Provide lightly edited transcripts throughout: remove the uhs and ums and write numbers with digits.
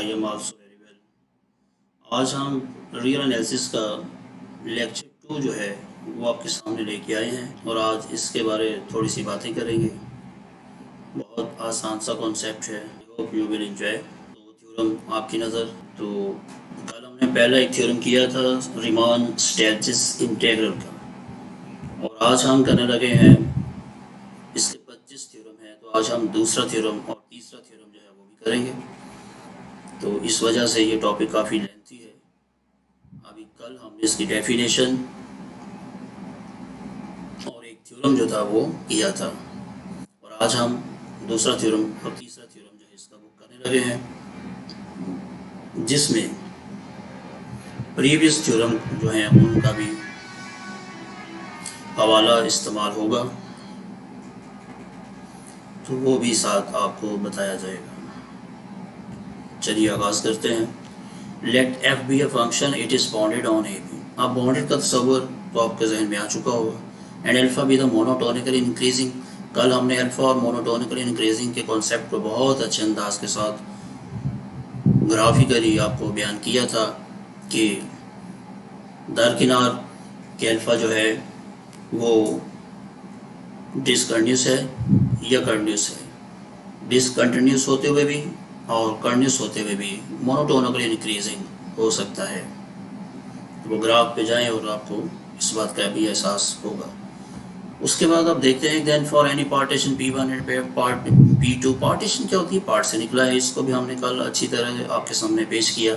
I am also very well. आज हम real analysis का लेक्चर 2 जो है वो आपके सामने लेके आए हैं और आज इसके बारे थोड़ी सी बातें करेंगे। बहुत आसान सा कॉन्सेप्ट है। Hope you will enjoy. तो थ्योरम आपकी नज़र तो कल हमने पहला एक थ्योरम किया था रीमान स्टैटिस इंटीग्रल का और आज हम करने लगे हैं इसके 25 थ्योरम है तो आज हम दूसरा थ्योरम और तीसरा थ्योरम जो है वो भी करेंगे। तो इस वजह से ये टॉपिक काफ़ी लेंथी है। अभी कल हमने इसकी डेफिनेशन और एक थ्योरम जो था वो किया था और आज हम दूसरा थ्योरम और तीसरा थ्योरम जो है इसका वो करने लगे हैं, जिसमें प्रीवियस थ्योरम जो है उनका भी हवाला इस्तेमाल होगा, तो वो भी साथ आपको बताया जाएगा। चलिए आगाज़ करते हैं। Let f be a function it is bounded on a b. अब बाउंडेड का तस्वर तो आपके जहन में आ चुका होगा। And alpha be the monotonically increasing. कल हमने अल्फ़ा और मोनोटोनिकली इंक्रीजिंग के कॉन्सेप्ट को बहुत अच्छे अंदाज के साथ ग्राफिकली आपको बयान किया था कि दरकिनार के अल्फ़ा जो है वो डिसकंटिन्यूस है या कंटिन्यूस है। डिसकंटिन्यूस होते हुए भी और कंटिन्यूस होते हुए भी मोनोटोनिकली इंक्रीजिंग हो सकता है। वो ग्राफ पे जाएं और आपको इस बात का भी एहसास होगा। उसके बाद आप देखते हैं then for any partition P1 and P2। Partition क्या होती है? पार्ट से निकला है। इसको भी हमने कल अच्छी तरह आपके सामने पेश किया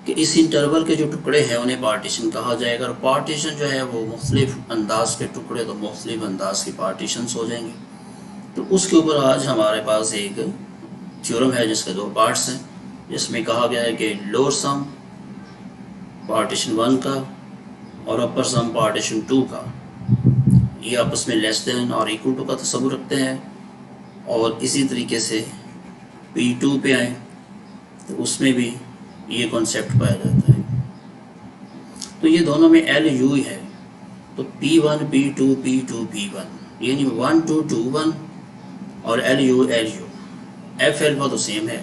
कि इस इंटरवल के जो टुकड़े हैं उन्हें पार्टीशन कहा जाएगा और पार्टीशन जो है वो मुख्तलिफ अंदाज के टुकड़े तो मुख्तलिफ अंदाज की पार्टीशंस हो जाएंगे। तो उसके ऊपर आज हमारे पास एक थ्योरम है जिसके दो पार्ट्स हैं, जिसमें कहा गया है कि लोअर सम पार्टीशन 1 का और अपर सम पार्टीशन 2 का ये आपस में लेस देन और इक्वल टू का तस्वुर रखते हैं। और इसी तरीके से P2 पे आए तो उसमें भी ये कॉन्सेप्ट पाया जाता है। तो ये दोनों में LU है, तो P1 P2 P2 P1 यानी 1 2 2 1 और LU LU। एफ एल्फा तो सेम है।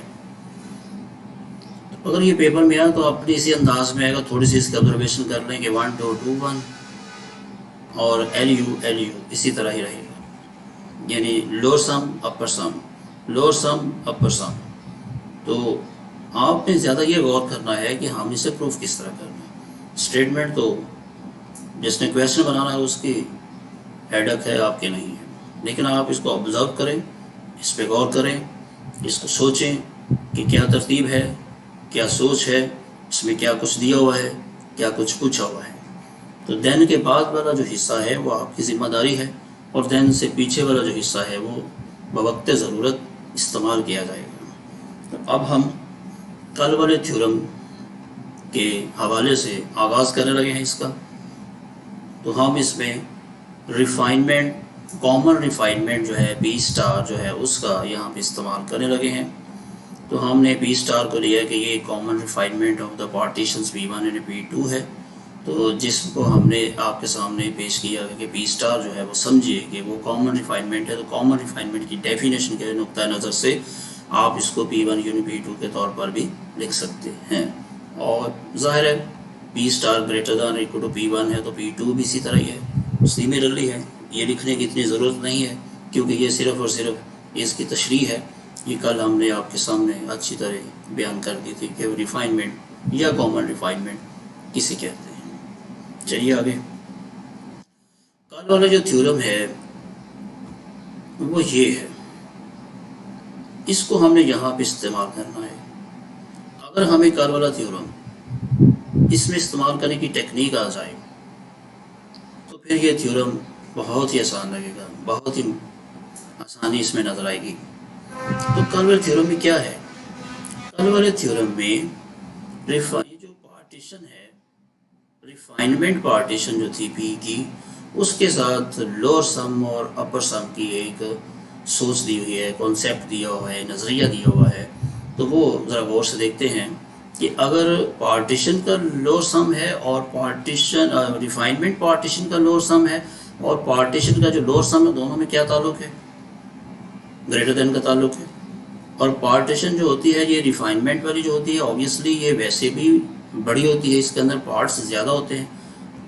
तो अगर ये पेपर में आया तो अपने इसी अंदाज में आएगा। थोड़ी सी इसकी ऑब्जर्वेशन कर लें कि 1 2 2 1 और LU LU इसी तरह ही रहेगा, यानी लोअर सम अपर सम, लोअर सम अपर सम। तो आपने ज़्यादा ये गौर करना है कि हम इसे प्रूफ किस तरह करना है। स्टेटमेंट तो जिसने क्वेश्चन बनाना है उसकी हेडक है, आपके नहीं है। लेकिन आप इसको ऑब्जर्व करें, इस पर गौर करें, इसको सोचें कि क्या तरतीब है, क्या सोच है, इसमें क्या कुछ दिया हुआ है, क्या कुछ पूछा हुआ है। तो देन के बाद वाला जो हिस्सा है वो आपकी ज़िम्मेदारी है और देन से पीछे वाला जो हिस्सा है वो बवक्त ज़रूरत इस्तेमाल किया जाएगा। तो अब हम कल वाले थ्योरम के हवाले से आगाज़ करने लगे हैं इसका। तो हम इसमें रिफाइनमेंट, कॉमन रिफाइनमेंट जो है B स्टार जो है उसका यहाँ पे इस्तेमाल करने लगे हैं। तो हमने B स्टार को लिया कि ये common refinement of the partitions P1 and P2 है। तो जिसको हमने आपके सामने पेश किया कि B स्टार जो है वो समझिए कि वो कॉमन रिफाइनमेंट है। तो कॉमन रिफाइनमेंट की डेफिनेशन के नुक्ता नज़र से आप इसको P1 यूनि P2 के तौर पर भी लिख सकते हैं। और ज़ाहिर है B star greater than equal to P1 है तो P2 भी इसी तरह ही है, सिमिलरली है। ये लिखने की इतनी ज़रूरत नहीं है क्योंकि ये सिर्फ़ और सिर्फ इसकी तशरीह है। ये कल हमने आपके सामने अच्छी तरह बयान कर दी थी कि रिफाइनमेंट या कॉमन रिफाइनमेंट किसे कहते हैं। चलिए आगे। कल वाला जो थ्योरम है वो ये है, इसको हमने यहाँ पे इस्तेमाल करना है। अगर हमें कल वाला थ्योरम इसमें इस्तेमाल करने की टेक्निक आ जाए तो फिर ये थ्योरम बहुत ही आसान लगेगा, बहुत ही आसानी इसमें नज़र आएगी। तो कल वाले थ्योरम में क्या है? कल वाले थ्योरम में ये जो पार्टीशन है, रिफाइनमेंट पार्टीशन जो थी P की, उसके साथ लोअर सम और अपर सम की एक सोच दी हुई है, कॉन्सेप्ट दिया हुआ है, नज़रिया दिया हुआ है। तो वो ज़रा गौर से देखते हैं कि अगर पार्टीशन का लोअर सम है और पार्टीशन रिफाइनमेंट पार्टीशन का लोअर सम है और पार्टीशन का जो लोअर सम है, दोनों में क्या ताल्लुक़ है? ग्रेटर देन का ताल्लुक़ है। और पार्टीशन जो होती है ये रिफाइनमेंट वाली जो होती है ऑब्वियसली ये वैसे भी बड़ी होती है, इसके अंदर पार्ट्स ज़्यादा होते हैं।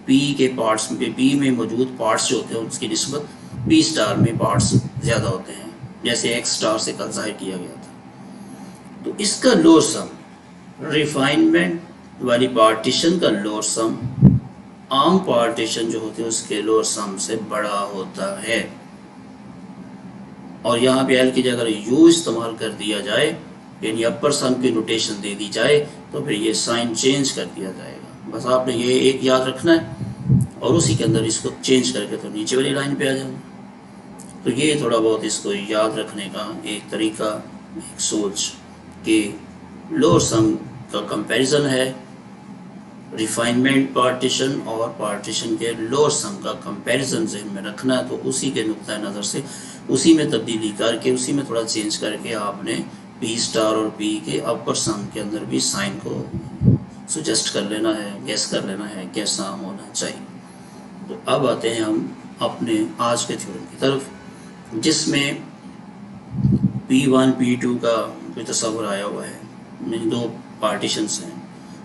पी के पार्ट्स में, पी में मौजूद पार्ट्स जो होते हैं उसकी निस्बत पी स्टार में पार्ट्स ज़्यादा होते हैं, जैसे एक्स स्टार से कल ज़ाहिर किया गया था। तो इसका लोअर सम, रिफाइनमेंट वाली पार्टीशन का लोअर सम आम पार्टीशन जो होती है उसके लोअर सम से बड़ा होता है। और यहाँ पे एल की जगह यू इस्तेमाल कर दिया जाए, यानी अपर सम की नोटेशन दे दी जाए, तो फिर ये साइन चेंज कर दिया जाएगा। बस आपने ये एक याद रखना है और उसी के अंदर इसको चेंज करके तो नीचे वाली लाइन पे आ जाना। तो ये थोड़ा बहुत इसको याद रखने का एक तरीका, एक सोच कि लोअर सम का कंपैरिजन है रिफाइनमेंट पार्टीशन और पार्टीशन के लोअर सम का कंपैरिजन ज़हन में रखना है। तो उसी के नुक्ता नज़र से उसी में तब्दीली करके, उसी में थोड़ा चेंज करके आपने पी स्टार और पी के अपर सम के अंदर भी साइन को सुजेस्ट कर लेना है, गेस कर लेना है कैसा होना चाहिए। तो अब आते हैं हम अपने आज के थ्योरम की तरफ, जिसमें P1 P2 का कोई तस्वर आया हुआ है। दो पार्टीशंस हैं।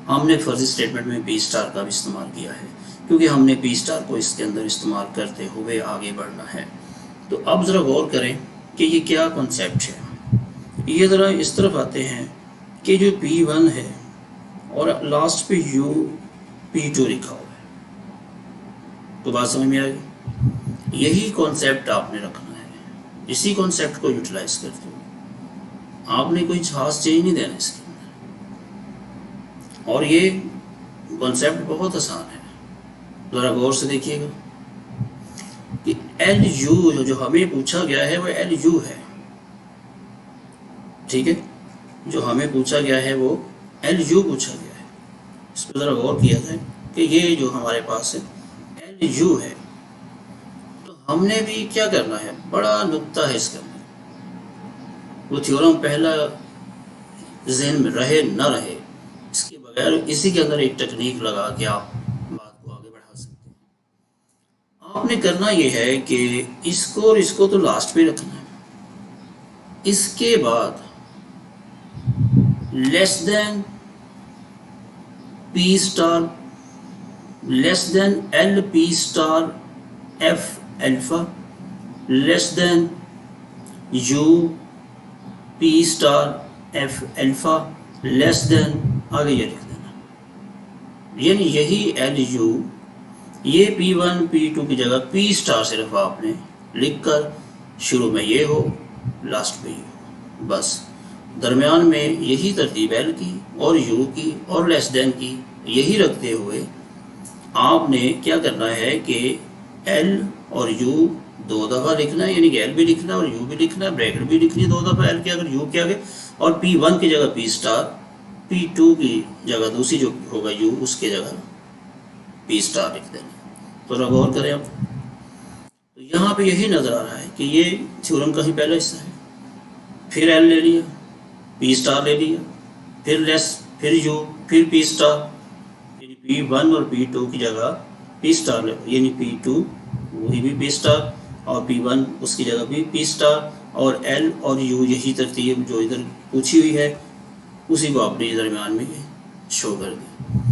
हमने फर्जी स्टेटमेंट में पी स्टार का भी इस्तेमाल किया है क्योंकि हमने पी स्टार को इसके अंदर इस्तेमाल करते हुए आगे बढ़ना है। तो अब ज़रा गौर करें कि ये क्या कॉन्सेप्ट है। ये ज़रा इस तरफ आते हैं कि जो P1 है और लास्ट पे U P2 लिखा हुआ है, तो बात समझ में आ गई। यही कॉन्सेप्ट आपने रखना है, इसी कॉन्सेप्ट को यूटिलाइज करते हुए आपने कोई खास चेंज नहीं देना इसके अंदर। और ये कॉन्सेप्ट बहुत आसान है, ज़रा गौर से देखिएगा कि एल यू जो हमें पूछा गया है वो एल यू है, ठीक है। जो हमें पूछा गया है वो एल यू पूछा गया है। इस पर ज़रा गौर किया जाए कि ये जो हमारे पास है एल यू है, तो हमने भी क्या करना है, बड़ा नुक्ता है इसके अंदर। वो थ्योरम पहला ज़हन में रहे न रहे, इसके बगैर इसी के अंदर एक टेक्निक लगा के आप बात को आगे बढ़ा सकते हैं। आपने करना ये है कि इसको और इसको तो लास्ट पे रखना है, इसके बाद less than P star less than L P star F alpha less than U P star F alpha less than, आगे ये लिख देना। यानी यही एल यू, ये P1 P2 की जगह P स्टार सिर्फ आपने लिख कर शुरू में ये हो, लास्ट में ये हो, बस दरमियान में यही तरतीब एल की और यू की और लेस देन की यही रखते हुए आपने क्या करना है कि एल और यू दो दफ़ा लिखना है, यानी कि एल भी लिखना है और यू भी लिखना है, ब्रैकेट भी लिखनी है दो दफ़ा एल के अगर यू के आगे, और P1 की जगह P स्टार, P2 की जगह दूसरी जो होगा यू उसके जगह P स्टार लिख देना। तो गौर करें अब, तो यहाँ पे यही नज़र आ रहा है कि ये थ्योरम का ही पहला हिस्सा है। फिर एल ले लिया, P स्टार ले लिया, फिर लेस, फिर यू, फिर P स्टार, यानी P1 और P2 की जगह P स्टार ले, यानी P2 वही भी P स्टार और P1 उसकी जगह भी P स्टार, और L और U यही तरतीब जो इधर पूछी हुई है उसी को आपने दरमियान में शो कर दिया।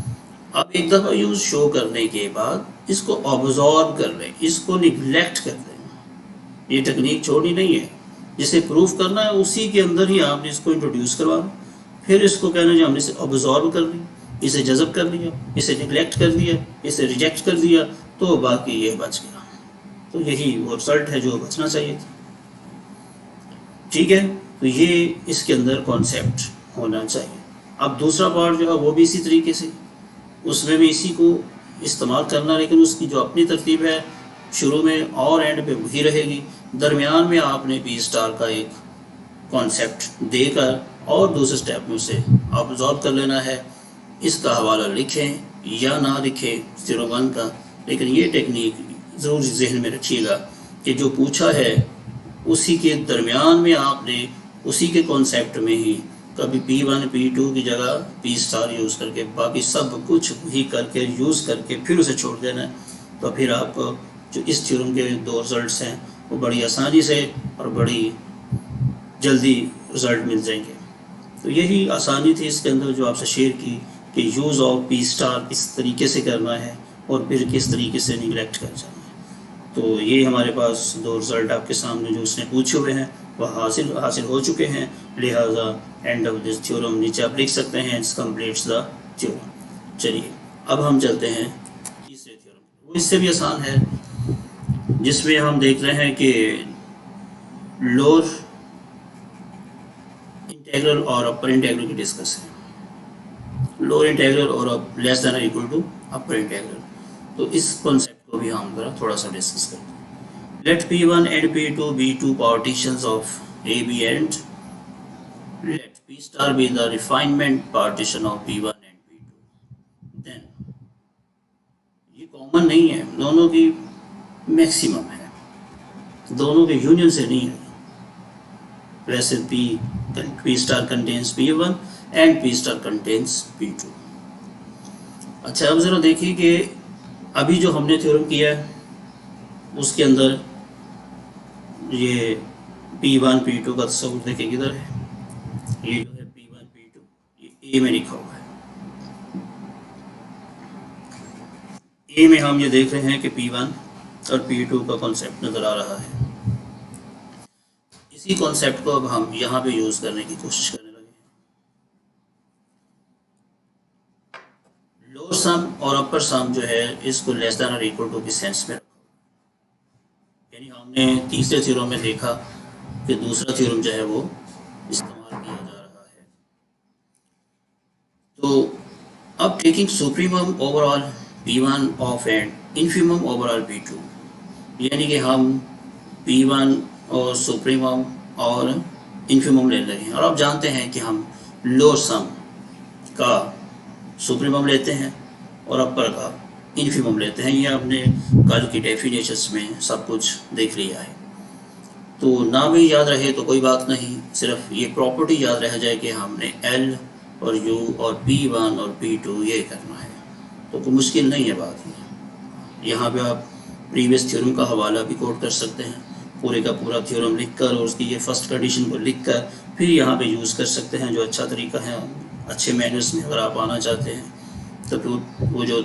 अब एक दफ़ा यूज शो करने के बाद इसको ऑब्जॉर्व कर लें, इसको निगलेक्ट कर दें। ये टेक्निक छोड़नी नहीं है, जिसे प्रूफ करना है उसी के अंदर ही आपने इसको इंट्रोड्यूस करवाना, फिर इसको कहना है हमने इसे ऑब्जॉर्व कर लिया, इसे जज़ब कर लिया, इसे निगलेक्ट कर दिया, इसे रिजेक्ट कर दिया, तो बाकी ये बच गया। तो यही वो रिजल्ट है जो बचना चाहिए था, ठीक है। तो ये इसके अंदर कॉन्सेप्ट होना चाहिए। अब दूसरा पार्ट जो है वो भी इसी तरीके से, उसमें भी इसी को इस्तेमाल करना, लेकिन उसकी जो अपनी तरतीब है शुरू में और एंड पे वही रहेगी। दरमियान में आपने P स्टार का एक कॉन्सेप्ट देकर और दूसरे स्टेप में उसे ऑब्जॉर्व कर लेना है। इसका हवाला लिखें या ना लिखें थ्योरम 1 का, लेकिन ये टेक्निक ज़रूर जहन में रखिएगा कि जो पूछा है उसी के दरमियान में आपने उसी के कॉन्सेप्ट में ही कभी P1 P2 की जगह P स्टार यूज़ करके बाकी सब कुछ ही करके यूज़ करके फिर उसे छोड़ देना है। तो फिर आपको जो इस थ्योरम के दो रिजल्ट्स हैं वो बड़ी आसानी से और बड़ी जल्दी رزلٹ مل جائیں گے. تو یہی آسانی تھی اس کے اندر جو آپ سے شیئر کی کہ یوز آف پی اسٹار کس طریقے سے کرنا ہے اور پھر کس طریقے سے نگلیکٹ کر جانا ہے. تو یہ ہمارے پاس دو رزلٹ آپ کے سامنے جو اس نے پوچھے ہوئے ہیں وہ حاصل ہو چکے ہیں. لہٰذا اینڈ آف دس تھیورم نیچے آپ لکھ سکتے ہیں اٹس کمپلیٹس دا تھیورم. چلیے اب ہم چلتے ہیں تیسرے تھیورم. وہ اس سے بھی آسان ہے جس میں ہم دیکھ رہے ہیں کہ لوور انٹیگرل اور اپر انٹیگرل کی ڈسکس ہے. لوور انٹیگرل اور لیس دین اور اکول ٹو اپر انٹیگرل. تو اس کنسیپٹ کو بھی ہم ذرا تھوڑا سا ڈسکس کرتے ہیں. Let P1 and P2 be two partitions of A, B and let P star be the refinement partition of P1 and P2. Then یہ کامن نہیں ہے, دونوں کی میکسیمم ہے, دونوں کے یونین سے نہیں ہے. ویسے P star contains P1 and P star contains P2. اچھا اب ذرا دیکھیے کہ ابھی جو ہم نے تھیورم کیا ہے اس کے اندر یہ P1 P2 کا تصور دیکھیں کدھر ہے. یہ جو ہے P1 P2 یہ اے میں لکھا ہوا ہے. اے میں ہم یہ دیکھ رہے ہیں کہ P1 اور P2 کا کانسیپٹ نظر آ رہا ہے. اسی کانسیپٹ کو اب ہم یہاں پہ یوز کرنے کی کوشش کرنے لگے ہیں. لوور سم اور اپر سم جو ہے اس کو لیس دین اور اکول ٹو کی سینس میں رکھا. یعنی ہم نے تیسرے تھیورم میں دیکھا کہ دوسرا تھیورم جو ہے وہ استعمال کیا جا رہا ہے. تو اب taking supremum over all P1 of and infimum over all P2, یعنی کہ ہم P1 اور سپریمم اور انفیمم لے لیں گے. اور آپ جانتے ہیں کہ ہم لوور سم کا سپریمم لیتے ہیں اور اپر کا انفیمم لیتے ہیں. یہ آپ نے کل کی ڈیفینیشنس میں سب کچھ دیکھ لیا ہے. تو نہ بھی یاد رہے تو کوئی بات نہیں, صرف یہ پراپرٹی یاد رہ جائے کہ ہم نے L اور U اور P1 اور P2 یہ کرنا ہے. تو کوئی مشکل نہیں ہے بات. یہاں پہ آپ پریویس تھیورم کا حوالہ بھی کوٹ کر سکتے ہیں, پورے کا پورا تھیورم لکھ کر اور اس کی یہ فرسٹ کنڈیشن کو لکھ کر پھر یہاں پہ یوز کر سکتے ہیں, جو اچھا طریقہ ہے. اچھے مینرز میں اگر آپ آنا چاہتے ہیں تو وہ جو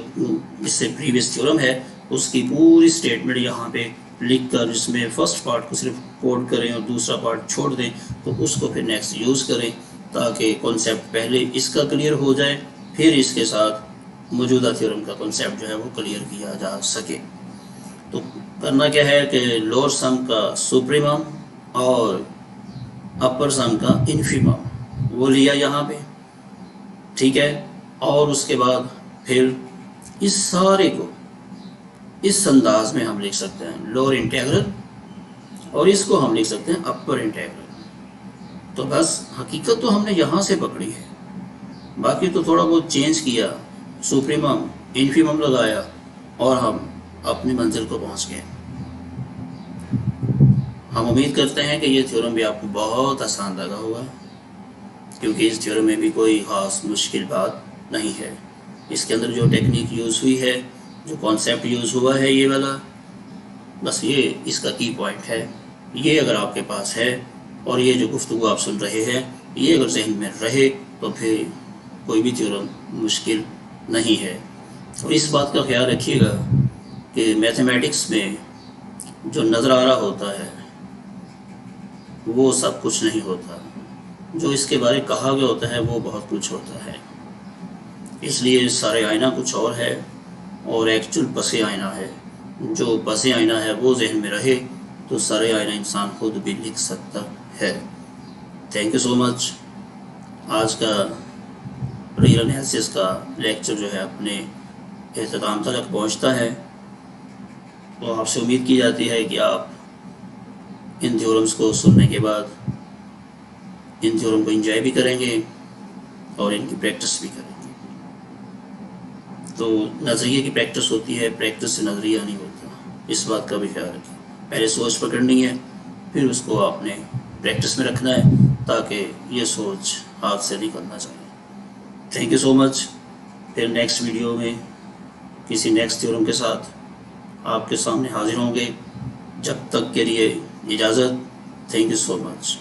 اس سے پریویس تھیورم ہے اس کی پوری اسٹیٹمنٹ یہاں پہ لکھ کر اس میں فرسٹ پارٹ کو صرف کوڈ کریں اور دوسرا پارٹ چھوڑ دیں, تو اس کو پھر نیکسٹ یوز کریں تاکہ کانسیپٹ پہلے اس کا کلیئر ہو جائے, پھر اس کے ساتھ موجودہ تھیورم کا کانسیپٹ جو ہے وہ کلیئر کیا جا سکے. تو کرنا کیا ہے کہ لوور سم کا سپریمم اور اپر سم کا انفیمم وہ لیا یہاں پہ, ٹھیک ہے. اور اس کے بعد پھر اس سارے کو اس انداز میں ہم لکھ سکتے ہیں لوور انٹیگرل, اور اس کو ہم لکھ سکتے ہیں اپر انٹیگرل. تو بس حقیقت تو ہم نے یہاں سے پکڑی ہے, باقی تو تھوڑا بہت چینج کیا, سپریمم انفیمم لگایا اور ہم اپنی منزل کو پہنچ گئے. ہم امید کرتے ہیں کہ یہ تھیورم بھی آپ کو بہت آسان لگا ہوگا, کیونکہ اس تھیورم میں بھی کوئی خاص مشکل بات نہیں ہے. اس کے اندر جو ٹیکنیک یوز ہوئی ہے, جو کانسیپٹ یوز ہوا ہے یہ والا, بس یہ اس کا کی پوائنٹ ہے. یہ اگر آپ کے پاس ہے اور یہ جو گفتگو آپ سن رہے ہیں یہ اگر ذہن میں رہے تو پھر کوئی بھی تھیورم مشکل نہیں ہے. اور اس بات کا خیال رکھیے گا کہ میتھمیٹکس میں جو نظر آ رہا ہوتا ہے وہ سب کچھ نہیں ہوتا, جو اس کے بارے کہا گیا ہوتا ہے وہ بہت کچھ ہوتا ہے. اس لیے سارے آئینہ کچھ اور ہے اور ایکچول پس آئینہ ہے. جو پس آئینہ ہے وہ ذہن میں رہے تو سارے آئینہ انسان خود بھی لکھ سکتا ہے. تھینک یو سو مچ. آج کا ریئل انالیسس کا لیکچر جو ہے اپنے اختتام تک پہنچتا ہے. تو آپ سے امید کی جاتی ہے کہ آپ ان تھیورمز کو سننے کے بعد ان تھیورم کو انجوائے بھی کریں گے اور ان کی پریکٹس بھی کریں گے. تو نظریے کی پریکٹس ہوتی ہے, پریکٹس سے نظریہ نہیں ہوتا, اس بات کا بھی خیال رکھیں. پہلے سوچ پکڑنی ہے, پھر اس کو آپ نے پریکٹس میں رکھنا ہے تاکہ یہ سوچ ہاتھ سے نکلنا چاہیے. تھینک یو سو مچ. پھر نیکسٹ ویڈیو میں کسی نیکسٹ تھیورم کے ساتھ آپ کے سامنے حاضر ہوں گے. جب تک کے لیے اجازت. Thank you so much.